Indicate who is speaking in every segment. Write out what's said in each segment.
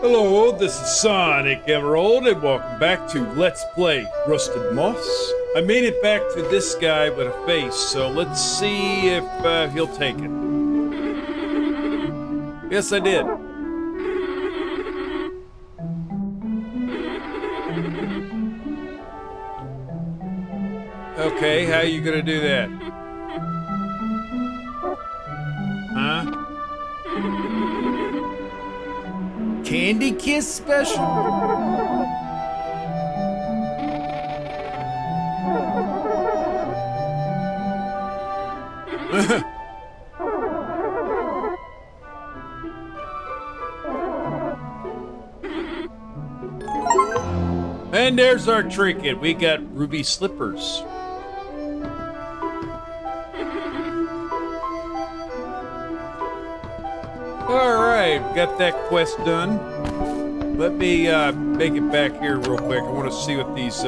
Speaker 1: Hello, this is Sonicemerald, and welcome back to Let's Play Rusted Moss. I made it back to this guy with a face, so let's see if he'll take it. Yes, I did. Okay, how are you gonna do that? Huh? Candy Kiss special? And there's our trinket. We got ruby slippers. Alright, got that quest done. Let me make it back here real quick. I want to see what these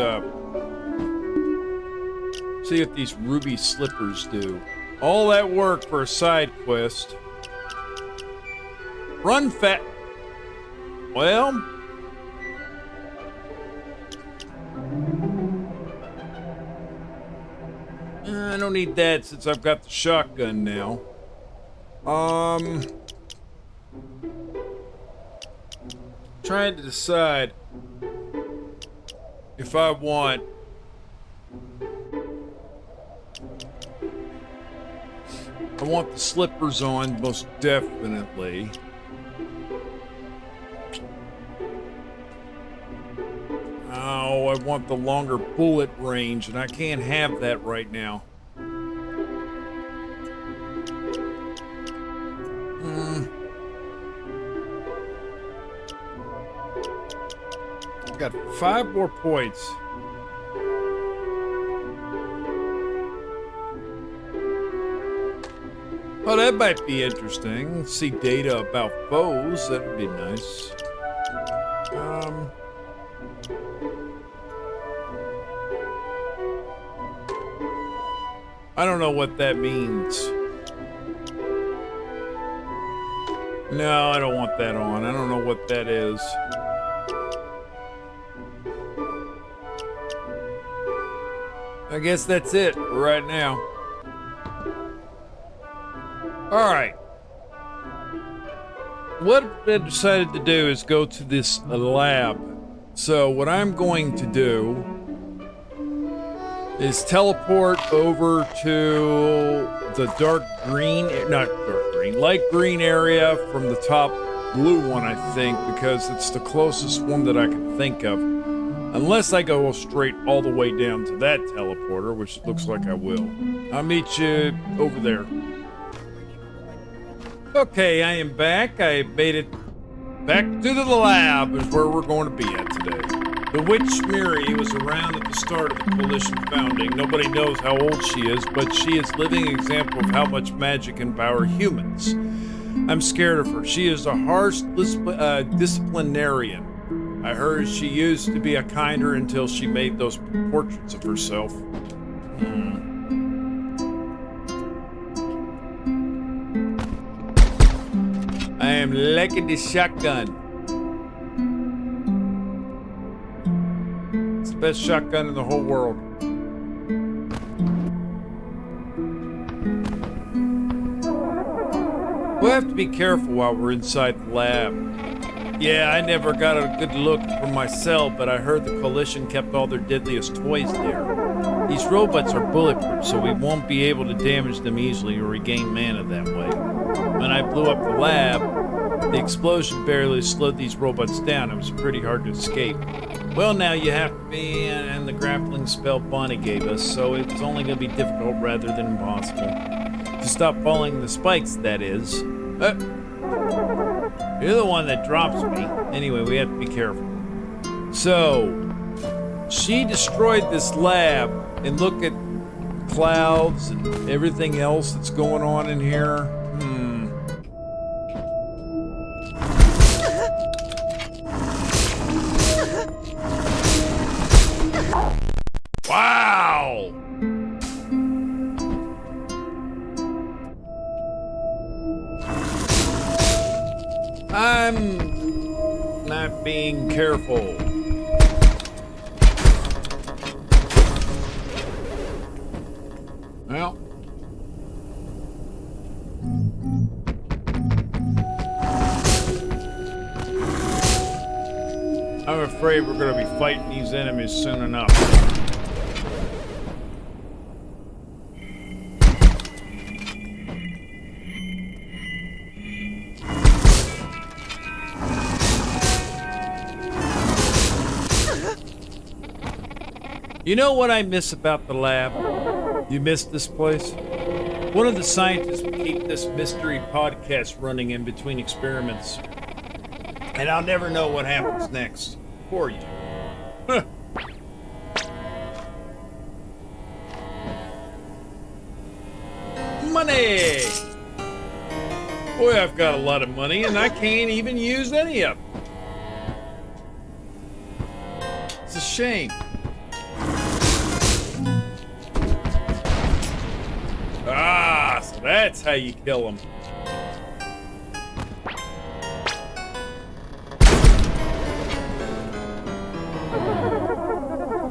Speaker 1: ruby slippers do. All that work for a side quest. Run fat. Well, I don't need that since I've got the shotgun now. Trying to decide if I want the slippers on, most definitely. Oh, I want the longer bullet range, and I can't have that right now. Got 5 more points. Oh, that might be interesting. See data about foes. That would be nice. I don't know what that means. No, I don't want that on. I don't know what that is. I guess that's it right now. Alright. What I decided to do is go to this lab. So what I'm going to do is teleport over to the light green area from the top blue one, I think, because it's the closest one that I can think of. Unless I go straight all the way down to that teleporter, which looks like I will. I'll meet you over there. Okay, I am back. I made it back to the lab, is where we're going to be at today. The witch Miri was around at the start of the Coalition founding. Nobody knows how old she is, but she is a living example of how much magic can empower humans. I'm scared of her. She is a harsh disciplinarian. I heard she used to be a kinder until she made those portraits of herself. I am liking this shotgun. It's the best shotgun in the whole world. We'll have to be careful while we're inside the lab. Yeah, I never got a good look for myself, but I heard the Coalition kept all their deadliest toys there. These robots are bulletproof, so we won't be able to damage them easily or regain mana that way. When I blew up the lab, the explosion barely slowed these robots down. It was pretty hard to escape. Well, now you have to be, and the grappling spell Bonnie gave us, so it's only going to be difficult rather than impossible. To stop falling the spikes, that is. You're the one that drops me. Anyway, we have to be careful. So, she destroyed this lab, and look at clouds and everything else that's going on in here. Wow! not being careful. Well. I'm afraid we're going to be fighting these enemies soon enough. You know what I miss about the lab? You miss this place? One of the scientists would keep this mystery podcast running in between experiments. And I'll never know what happens next. Poor you. Money! Boy, I've got a lot of money and I can't even use any of it. It's a shame. Ah, so that's how you kill them.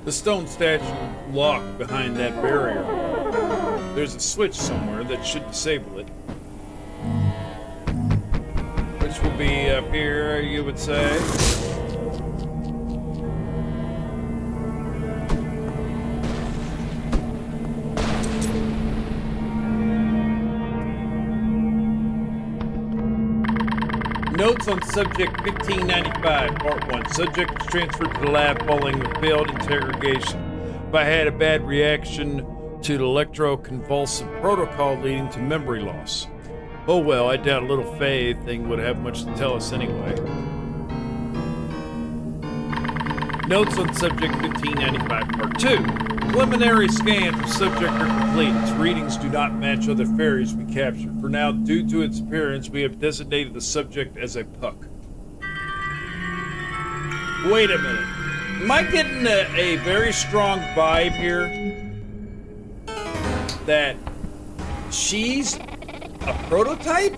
Speaker 1: The stone statue locked behind that barrier. There's a switch somewhere that should disable it. Which will be up here, you would say. Notes on Subject 1595, Part 1. Subject was transferred to the lab following a failed interrogation. If I had a bad reaction to the electroconvulsive protocol leading to memory loss. Oh well, I doubt a little faith thing would have much to tell us anyway. Notes on Subject 1595, Part 2. Preliminary scans of subject are complete. Its readings do not match other fairies we captured. For now, due to its appearance, we have designated the subject as a puck. Wait a minute. Am I getting a very strong vibe here? That she's a prototype?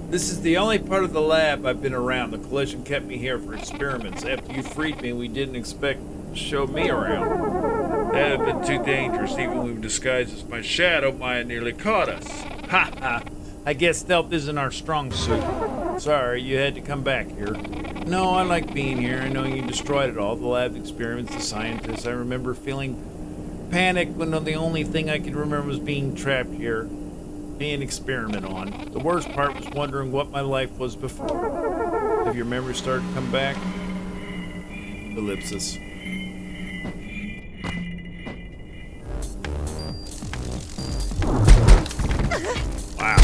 Speaker 1: This is the only part of the lab I've been around. The collision kept me here for experiments. After you freed me, we didn't expect to show me around. That had been too dangerous. Even when disguised as my shadow, Maya nearly caught us. Ha ha. I guess stealth isn't our strong suit. Sorry, you had to come back here. No, I like being here. I know you destroyed it all. The lab experiments, the scientists. I remember feeling panic when the only thing I could remember was being trapped here, being experimented on. The worst part was wondering what my life was before. Have your memories started to come back? Ellipsis. Wow.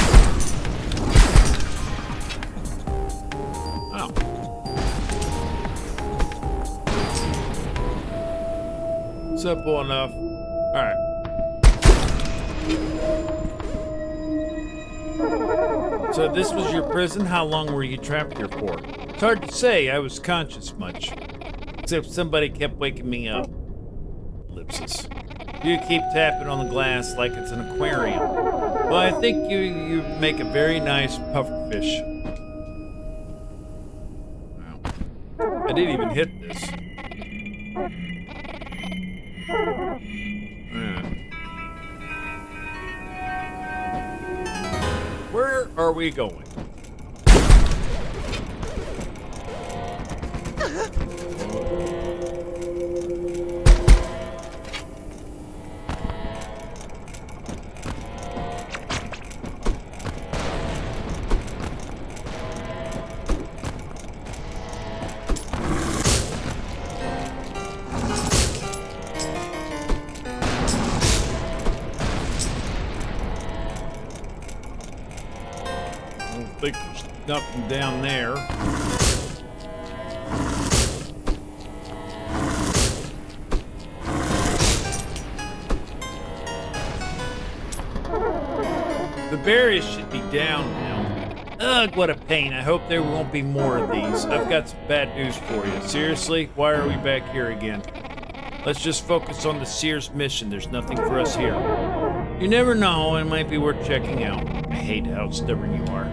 Speaker 1: Oh. Simple enough. All right. So this was your prison? How long were you trapped here for? It's hard to say. I was conscious much. Except somebody kept waking me up. Ellipsis. You keep tapping on the glass like it's an aquarium. Well, I think you make a very nice pufferfish. Wow. I didn't even hit this. Where are we going? I think there's nothing down there. The berries should be down now. Ugh, what a pain. I hope there won't be more of these. I've got some bad news for you. Seriously? Why are we back here again? Let's just focus on the Seer's mission. There's nothing for us here. You never know, it might be worth checking out. I hate how stubborn you are.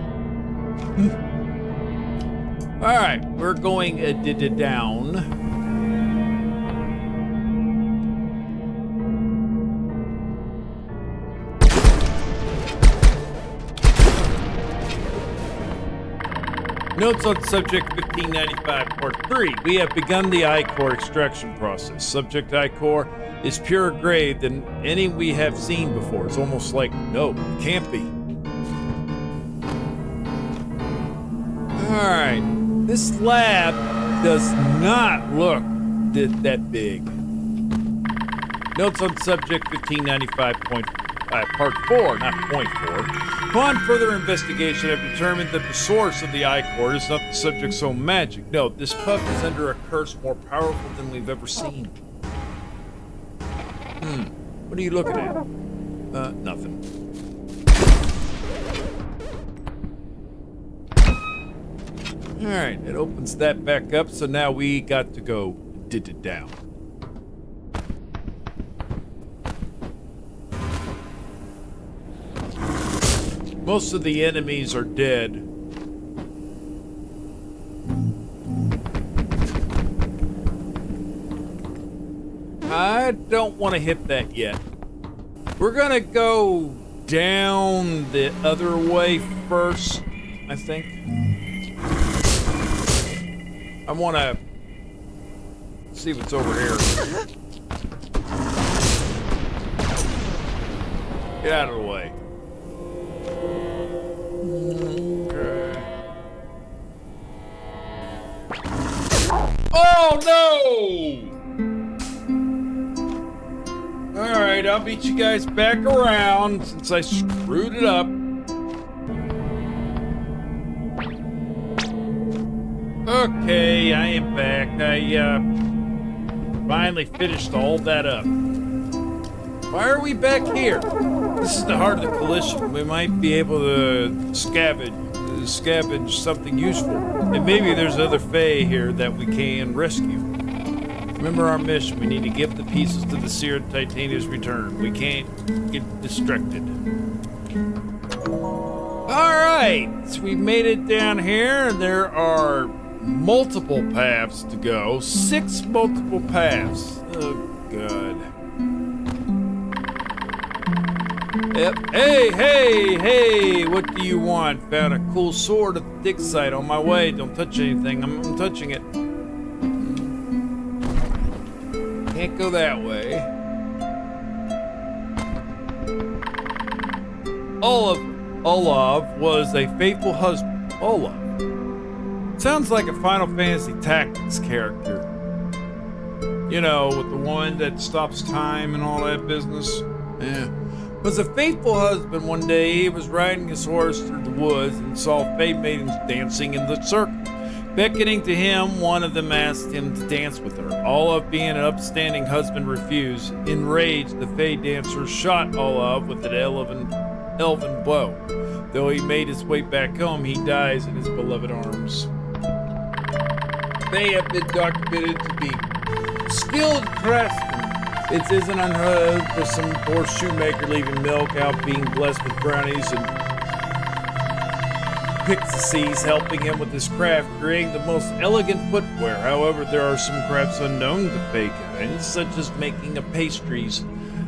Speaker 1: Alright, we're going down. Notes on subject 1595, part 3. We have begun the ichor extraction process. Subject ichor is purer gray than any we have seen before. It's almost like, no, it can't be. Alright, this lab does not look that big. Notes on subject 1595, part 4, not point 4. Upon further investigation, I've determined that the source of the ichor is not the subject's own magic. No, this pup is under a curse more powerful than we've ever seen. What are you looking at? Nothing. Alright, it opens that back up, so now we got to go down. Most of the enemies are dead. I don't want to hit that yet. We're gonna go down the other way first, I think. I want to see what's over here. Get out of the way. Okay. Oh no! Alright, I'll beat you guys back around since I screwed it up. Okay, I am back. I finally finished all that up. Why are we back here? This is the heart of the coalition. We might be able to scavenge something useful. And maybe there's other Fae here that we can rescue. Remember our mission. We need to give the pieces to the Seared Titania's return. We can't get distracted. Alright, so we made it down here. There are multiple paths to go. 6 multiple paths. Oh, God. Yep. Hey, what do you want? Found a cool sword at the dig site on my way. Don't touch anything. I'm touching it. Can't go that way. Olaf was a faithful husband. Olaf. Sounds like a Final Fantasy Tactics character. You know, with the one that stops time and all that business. Yeah. Was a faithful husband. One day he was riding his horse through the woods and saw Fae maidens dancing in the circle. Beckoning to him, one of them asked him to dance with her. Olaf, being an upstanding husband, refused. Enraged, the Fae dancer shot Olaf with an elven bow. Though he made his way back home, he dies in his beloved arms. Fae have been documented to be skilled craftsmen. It isn't unheard of for some poor shoemaker leaving milk out, being blessed with brownies and pixies helping him with his craft, creating the most elegant footwear. However, there are some crafts unknown to Fae kind, such as making of pastries.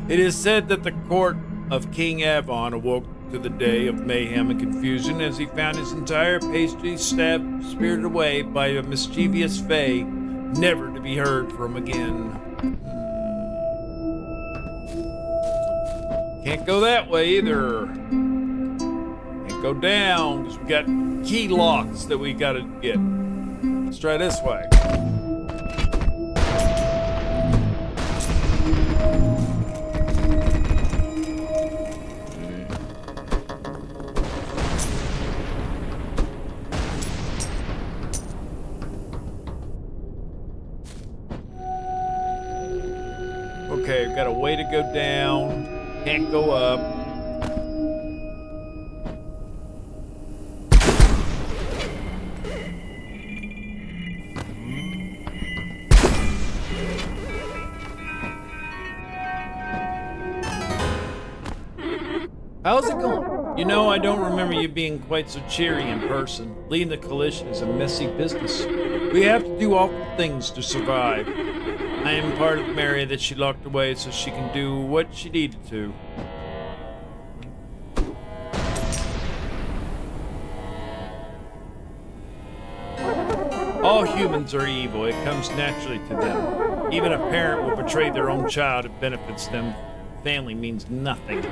Speaker 1: It is said that the court of King Avon awoke to the day of mayhem and confusion as he found his entire pastry spirited away by a mischievous Fae, never to be heard from again. Can't go that way either. Can't go down because we got key locks that we gotta get. Let's try this way. Okay, we've got a way to go down. Can't go up. How's it going? You know, I don't remember you being quite so cheery in person. Leading the coalition is a messy business. We have to do awful things to survive. I am part of Mary that she locked away so she can do what she needed to. All humans are evil. It comes naturally to them. Even a parent will betray their own child if it benefits them. Family means nothing.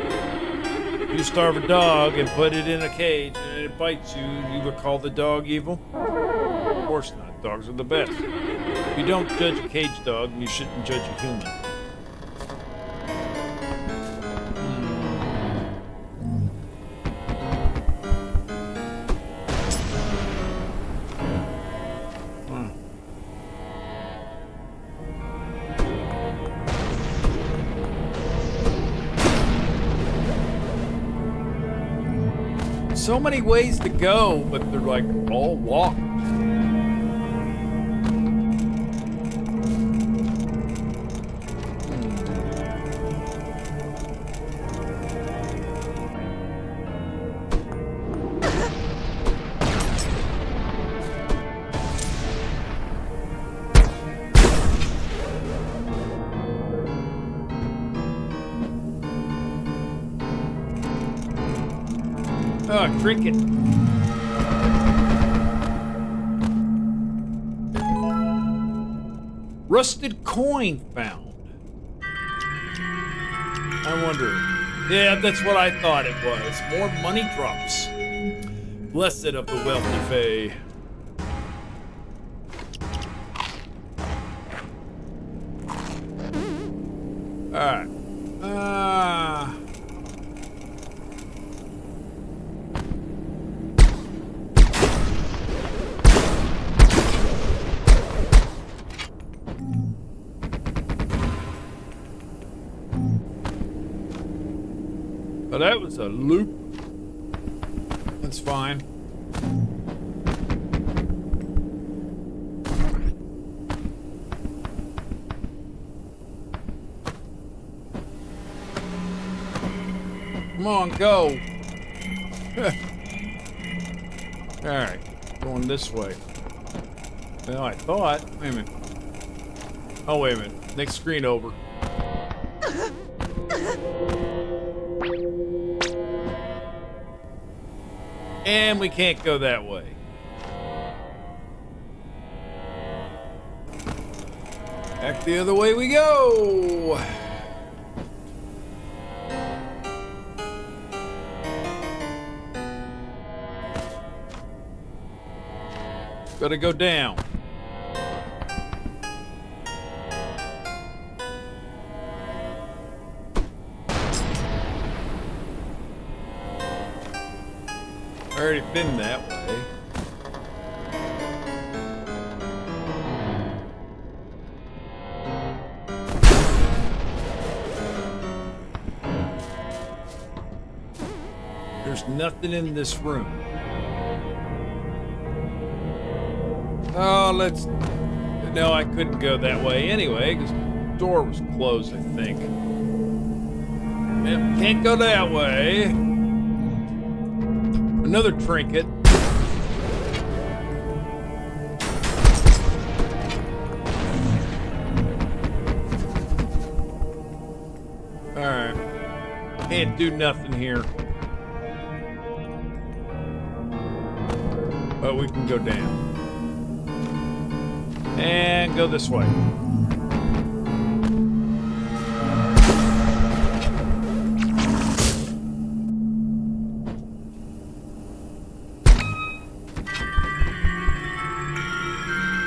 Speaker 1: You starve a dog and put it in a cage and it bites you, you would call the dog evil? Of course not. Dogs are the best. If you don't judge a cage dog, you shouldn't judge a human. So many ways to go, but they're like all walked. Oh, cricket. Rusted coin found. I wonder. Yeah, that's what I thought it was. More money drops. Blessed of the wealthy fae. Alright. Oh, that was a loop. That's fine. Come on, go. Alright, going this way. Well, I thought. Wait a minute. Oh, wait a minute. Next screen over. And we can't go that way. Back the other way we go. Gotta go down. Already been that way. There's nothing in this room. Oh, let's... No, I couldn't go that way anyway, because the door was closed, I think. Yep, can't go that way. Another trinket. Alright. Can't do nothing here. But we can go down. And go this way.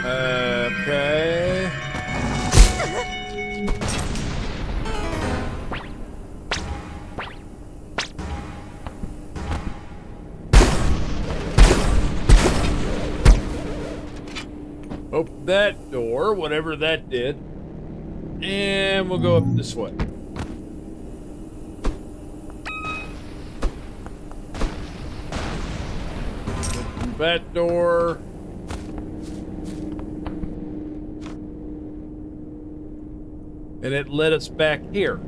Speaker 1: Okay. Open that door, whatever that did. And we'll go up this way. Open that door. And it led us back here.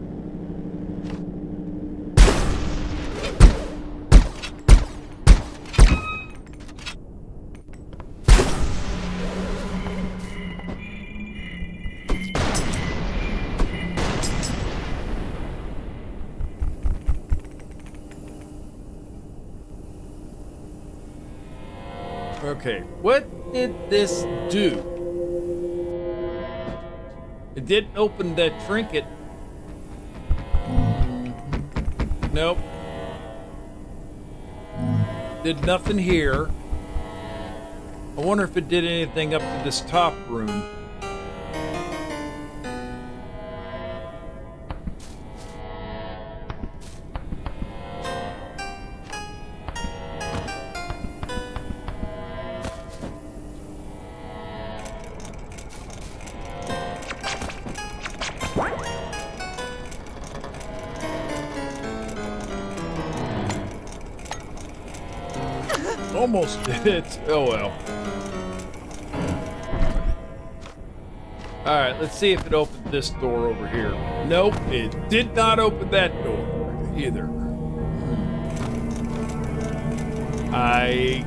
Speaker 1: Okay, what did this do? It didn't open that trinket. Nope. Did nothing here. I wonder if it did anything up to this top room. Almost did. Oh well. Alright, let's see if it opened this door over here. Nope, it did not open that door either. I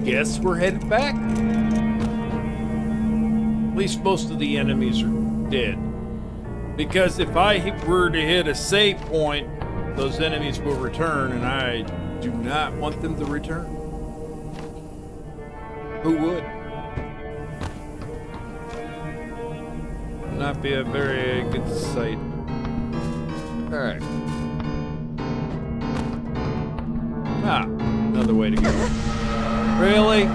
Speaker 1: guess we're headed back. At least most of the enemies are dead. Because if I were to hit a save point, those enemies will return, and I do not want them to return. Who would? Not be a very good sight. Alright. Ah, another way to go. Really?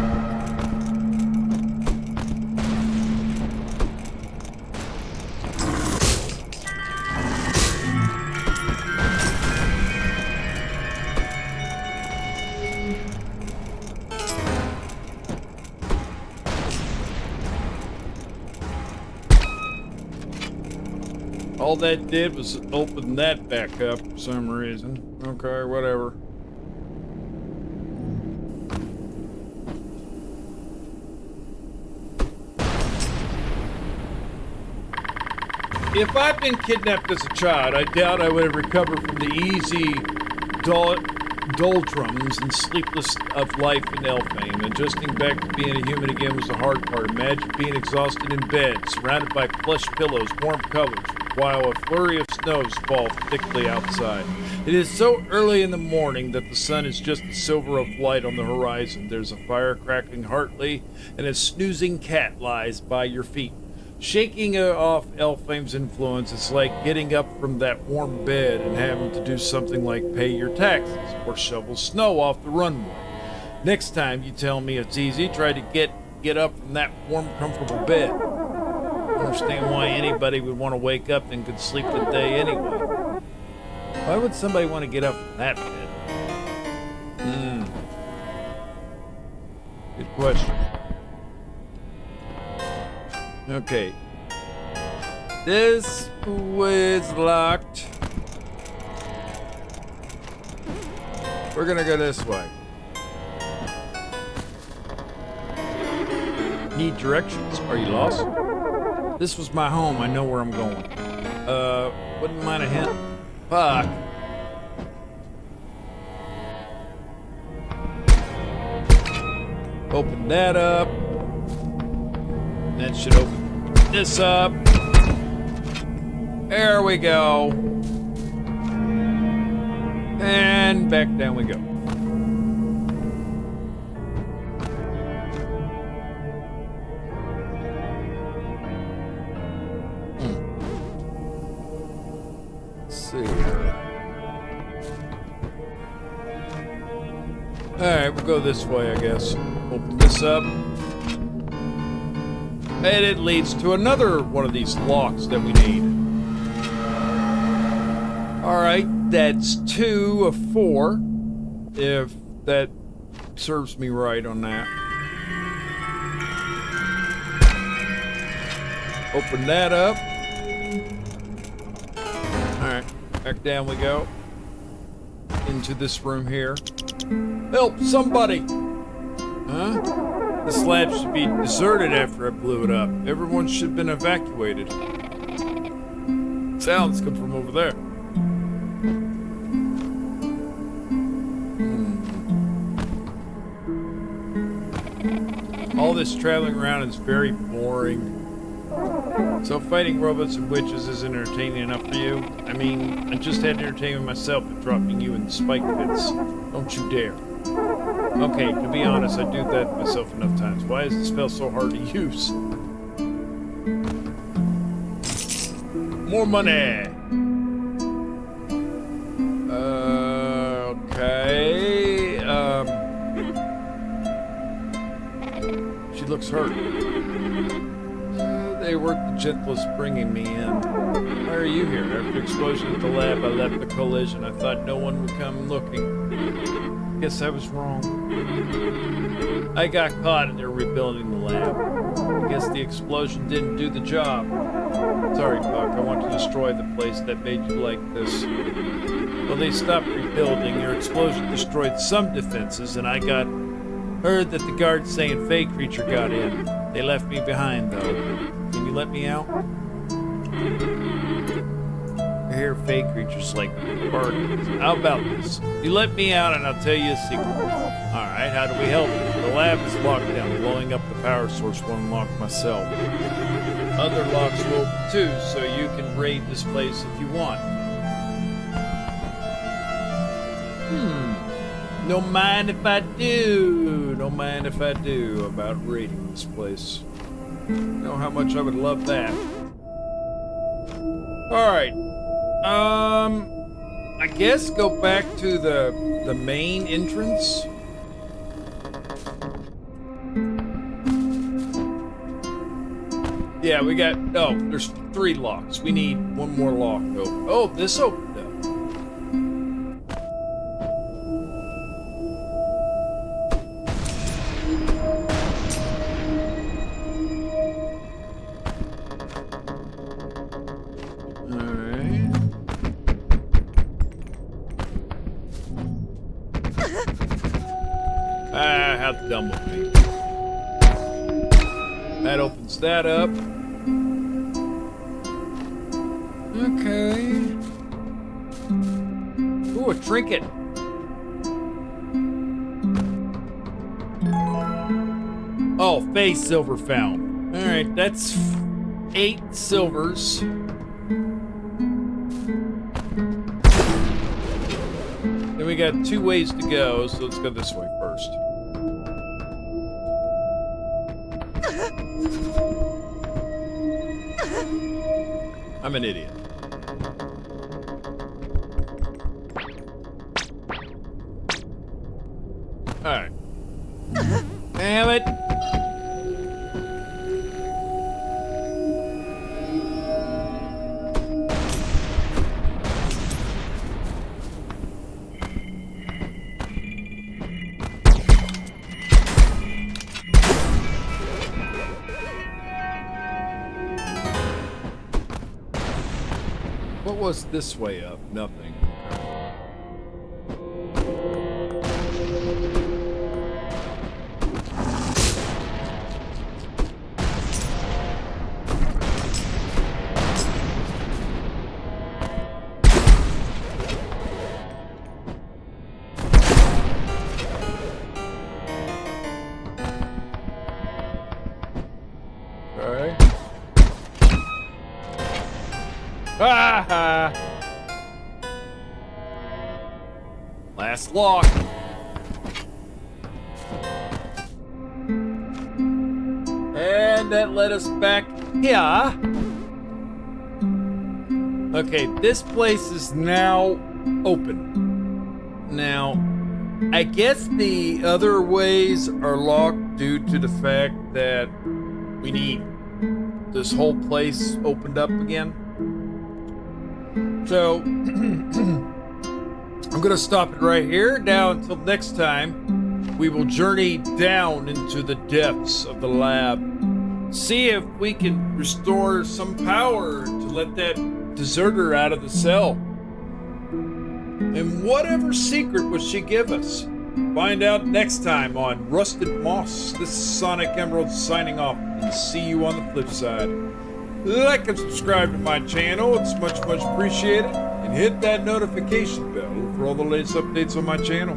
Speaker 1: All that did was open that back up for some reason. Okay, whatever. If I'd been kidnapped as a child, I doubt I would have recovered from the easy doldrums and sleepless of life in Elfame. Adjusting back to being a human again was the hard part. Imagine being exhausted in bed, surrounded by plush pillows, warm covers, while a flurry of snows fall thickly outside. It is so early in the morning that the sun is just a silver of light on the horizon. There's a fire crackling heartily, and a snoozing cat lies by your feet. Shaking off Elfame's influence is like getting up from that warm bed and having to do something like pay your taxes or shovel snow off the runway. Next time you tell me it's easy, try to get up from that warm, comfortable bed. I understand why anybody would want to wake up and could sleep the day anyway. Why would somebody want to get up from that bed? Good question. Okay. This is locked. We're gonna go this way. Need directions? Are you lost? This was my home. I know where I'm going. Wouldn't mind a hint? Fuck. Open that up. That should open this up. There we go. And back down we go. Let's see. Alright, we'll go this way, I guess. Open this up. And it leads to another one of these locks that we need. Alright, that's 2 of 4. If that serves me right on that. Open that up. Alright, back down we go. Into this room here. Help, somebody! Huh? This lab should be deserted after I blew it up. Everyone should have been evacuated. Sounds come from over there. All this traveling around is very boring. So fighting robots and witches isn't entertaining enough for you? I mean, I just had entertainment myself at dropping you in spike pits. Don't you dare. Okay, to be honest, I do that myself enough times. Why is this spell so hard to use? More money! Okay, she looks hurt. They weren't the gentlest bringing me in. Why are you here? After the explosion at the lab, I left the collision. I thought no one would come looking. Guess I was wrong. I got caught and they're rebuilding the lab. I guess the explosion didn't do the job. Sorry, Buck. I want to destroy the place that made you like this. Well, they stopped rebuilding. Your explosion destroyed some defenses, and I heard that the guards saying Fey creature got in. They left me behind, though. Can you let me out? I hear Fey creatures like bargains. How about this? You let me out, and I'll tell you a secret. All right, how do we help you? The lab is locked down. Blowing up the power source won't unlock myself. Other locks will open too, so you can raid this place if you want. No mind if I do. No mind if I do about raiding this place. You know how much I would love that. Alright. I guess go back to the main entrance. Yeah, we got, oh, there's 3 locks. We need 1 more lock to open. Oh, this opened up. How dumb of me. That opens that up. Okay. Ooh, a trinket. Oh, Fey silver found. Alright, that's 8 silvers. Then we got 2 ways to go, so let's go this way first. I'm an idiot. Alright. Damn it! What was this way up? Nothing. Okay. Ah! Last lock. And that led us back here. Okay, this place is now open. Now, I guess the other ways are locked due to the fact that we need this whole place opened up again. So, I'm going to stop it right here. Now, until next time, we will journey down into the depths of the lab. See if we can restore some power to let that deserter out of the cell. And whatever secret would she give us? Find out next time on Rusted Moss. This is Sonicemerald signing off, and see you on the flip side. Like and subscribe to my channel, it's much appreciated, and hit that notification bell for all the latest updates on my channel.